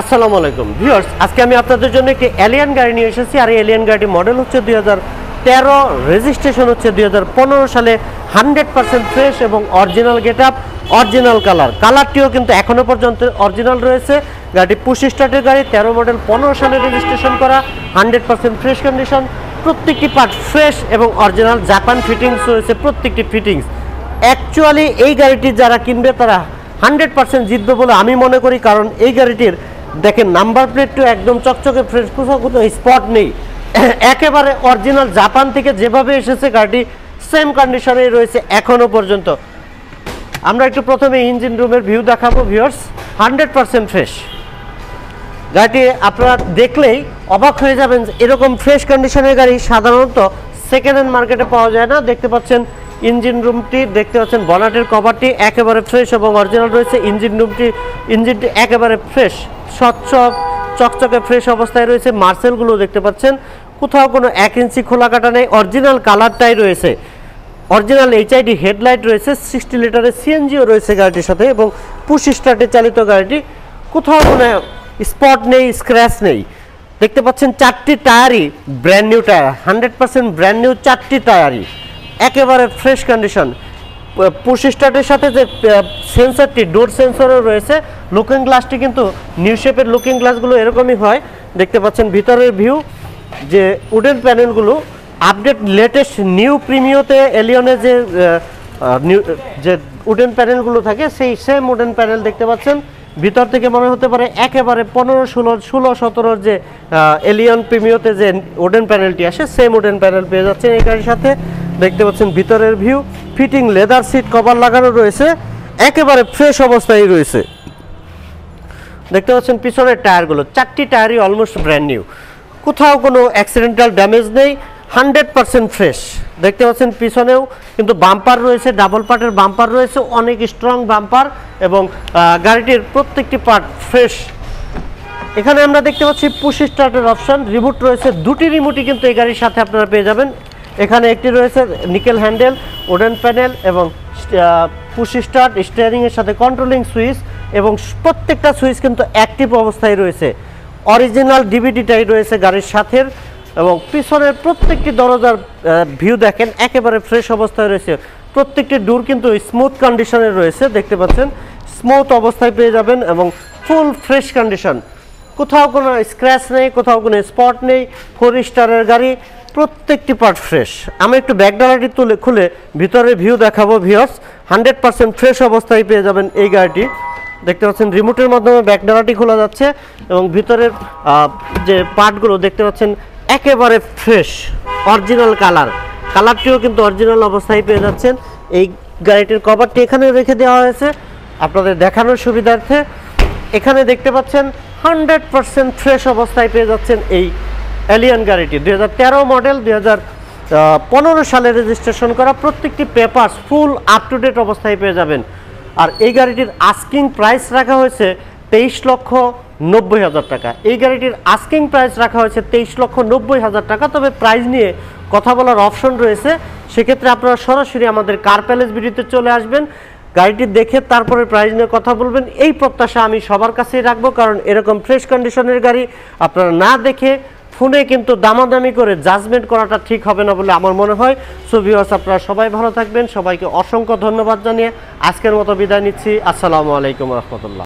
আসসালামু আলাইকুম ভিউয়ার্স, আজকে আমি আপনাদের জন্য একটি এলিয়ান গাড়ি নিয়ে এসেছি। আর এই এলিয়ান গাড়িটি মডেল হচ্ছে 2013, রেজিস্ট্রেশন হচ্ছে 2015 সালে। 100% ফ্রেশ এবং অরিজিনাল গেটআপ, অরিজিনাল কালারটিও কিন্তু এখনো পর্যন্ত অরিজিনাল রয়েছে। গাড়িটি পুশ স্টার্টের গাড়ি, 13 মডেল, 15 সালে রেজিস্ট্রেশন করা, 100% ফ্রেশ কন্ডিশন। প্রত্যেকটি পার্ট ফ্রেশ এবং অরিজিনাল, জাপান ফিটিংস রয়েছে প্রত্যেকটি ফিটিংস। অ্যাকচুয়ালি এই গাড়িটি যারা কিনবে তারা 100% জিতবে বলে আমি মনে করি, কারণ এই গাড়িটির দেখেন নাম্বার প্লেটটা একদম চকচকে ফ্রেশ, কোথাও স্পট নেই, একেবারে অরিজিনাল জাপান থেকে যেভাবে এসেছে গাড়িটি সেম কন্ডিশনে রয়েছে এখনো পর্যন্ত। আমরা একটু প্রথমে ইঞ্জিন রুমের ভিউ দেখাবো ভিউয়ার্স। 100% ফ্রেশ গাড়িটি আপনারা দেখলেই অবাক হয়ে যাবেন, এরকম ফ্রেশ কন্ডিশনের গাড়ি সাধারণত সেকেন্ড হ্যান্ড মার্কেটে পাওয়া যায় না। দেখতে পাচ্ছেন ইঞ্জিন রুমটি, দেখতে পাচ্ছেন বনাটের কভারটি একেবারে ফ্রেশ এবং অরিজিনাল রয়েছে। ইঞ্জিনটি একেবারে ফ্রেশ, স্বচ্ছ চকচকে ফ্রেশ অবস্থায় রয়েছে। মার্সেলগুলো দেখতে পাচ্ছেন, কোথাও কোনো 1 ইঞ্চি খোলা কাটা নেই, অরিজিনাল কালারটাই রয়েছে। অরিজিনাল এইচআইডি হেডলাইট রয়েছে, 60 লিটারের সিএনজিও রয়েছে গাড়িটির সাথে এবং পুশ স্টার্টে চালিত গাড়িটি, কোথাও কোনো স্পট নেই, স্ক্র্যাচ নেই। দেখতে পাচ্ছেন 4টি টায়ারই brand new tyre, 100% brand new 4টি টায়ারই একেবারে ফ্রেশ কন্ডিশন। পুশ স্টার্টের সাথে যে সেন্সরটি, ডোর সেন্সরও রয়েছে। লুকিং গ্লাসটি কিন্তু নিউ শেপের লুকিং গ্লাসগুলো এরকমই হয়। দেখতে পাচ্ছেন ভিতরের ভিউ, যে উডেন প্যানেলগুলো আপডেট লেটেস্ট নিউ প্রিমিওতে এলিয়নের যে উডেন প্যানেলগুলো থাকে সেই সেম উডেন প্যানেল দেখতে পাচ্ছেন। ভিতর থেকে মনে হতে পারে একেবারে 15, 16, 17 যে এলিয়ন প্রিমিওতে যে উডেন প্যানেলটি আসে সেম উডেন প্যানেল পেয়ে যাচ্ছেন এই গাড়ির সাথে। দেখতে পাচ্ছেন ভিতরের view, fitting leather seat cover লাগানো রয়েছে, একেবারে ফ্রেশ অবস্থায় রয়েছে। দেখতে পাচ্ছেন পিছনের টায়ারগুলো, 4টি টায়ারই অলমোস্ট ব্র্যান্ড নিউ, কোথাও কোনো অ্যাক্সিডেন্টাল ড্যামেজ নেই, 100% ফ্রেশ। দেখতে পাচ্ছেন পিছনেও কিন্তু বাম্পার রয়েছে, ডাবল পার্টের বাম্পার রয়েছে, অনেক স্ট্রং বাম্পার এবং গাড়িটির প্রত্যেকটি পার্ট ফ্রেশ। এখানে আমরা দেখতে পাচ্ছি পুশ স্টার্টের অপশন, রিমোট রয়েছে, 2টি রিমোটই কিন্তু এই গাড়ির সাথে আপনারা পেয়ে যাবেন। এখানে একটি রয়েছে নিকেল হ্যান্ডেল, উডেন প্যানেল এবং পুশ স্টার্ট, স্টিয়ারিংয়ের সাথে কন্ট্রোলিং সুইচ এবং প্রত্যেকটা সুইচ কিন্তু অ্যাক্টিভ অবস্থায় রয়েছে। অরিজিনাল ডিভিডিটাই রয়েছে গাড়ির সাথে এবং পিছনের প্রত্যেকটি দরজার ভিউ দেখেন একেবারে ফ্রেশ অবস্থায় রয়েছে। প্রত্যেকটি ডোর কিন্তু স্মুথ কন্ডিশনে রয়েছে, দেখতে পাচ্ছেন স্মুথ অবস্থায় পেয়ে যাবেন এবং ফুল ফ্রেশ কন্ডিশন, কোথাও কোনো স্ক্র্যাচ নেই, কোথাও কোনো স্পট নেই। 4 স্টারের গাড়ি, প্রত্যেকটি পার্ট ফ্রেশ। আমি একটু ব্যাকডালাটি খুলে ভিতরের ভিউ দেখাবো ভিউয়ার্স। 100% ফ্রেশ অবস্থায় পেয়ে যাবেন এই গাড়িটি। দেখতে পাচ্ছেন রিমোটের মাধ্যমে ব্যাকডালাটি খোলা যাচ্ছে এবং ভিতরের যে পার্টগুলো দেখতে পাচ্ছেন একেবারে ফ্রেশ, অরিজিনাল কালারটিও কিন্তু অরিজিনাল অবস্থায় পেয়ে যাচ্ছেন। এই গাড়িটির কভারটি এখানে রেখে দেওয়া হয়েছে আপনাদের দেখানোর সুবিধার্থে। এখানে দেখতে পাচ্ছেন 100% ফ্রেশ অবস্থায় পেয়ে যাচ্ছেন এই এলিয়ন গাড়িটি। 2013 মডেল, 2015 সালে রেজিস্ট্রেশন করা, প্রত্যেকটি papers full up to date অবস্থায় পেয়ে যাবেন। আর এই গাড়িটির আস্কিং প্রাইস রাখা হয়েছে 23,90,000 টাকা। এই গাড়িটির আস্কিং প্রাইস রাখা হয়েছে 23,90,000 টাকা। তবে প্রাইস নিয়ে কথা বলার অপশন রয়েছে, সেক্ষেত্রে আপনারা সরাসরি আমাদের কার প্যালেস ভিডিওতে চলে আসবেন, গাড়িটি দেখে তারপরে প্রাইস নিয়ে কথা বলবেন। এই প্রত্যাশা আমি সবার কাছেই রাখবো, কারণ এরকম ফ্রেশ কন্ডিশনের গাড়ি আপনারা না দেখে ফোনে কিন্তু দামাদামি করে জাজমেন্ট করাটা ঠিক হবে না বলে আমার মনে হয়। সো ভিউয়ার্স, আপনারা সবাই ভালো থাকবেন, সবাইকে অসংখ্য ধন্যবাদ জানিয়ে আজকের মতো বিদায় নিচ্ছি। আসসালামু আলাইকুম রহমতুল্লাহ।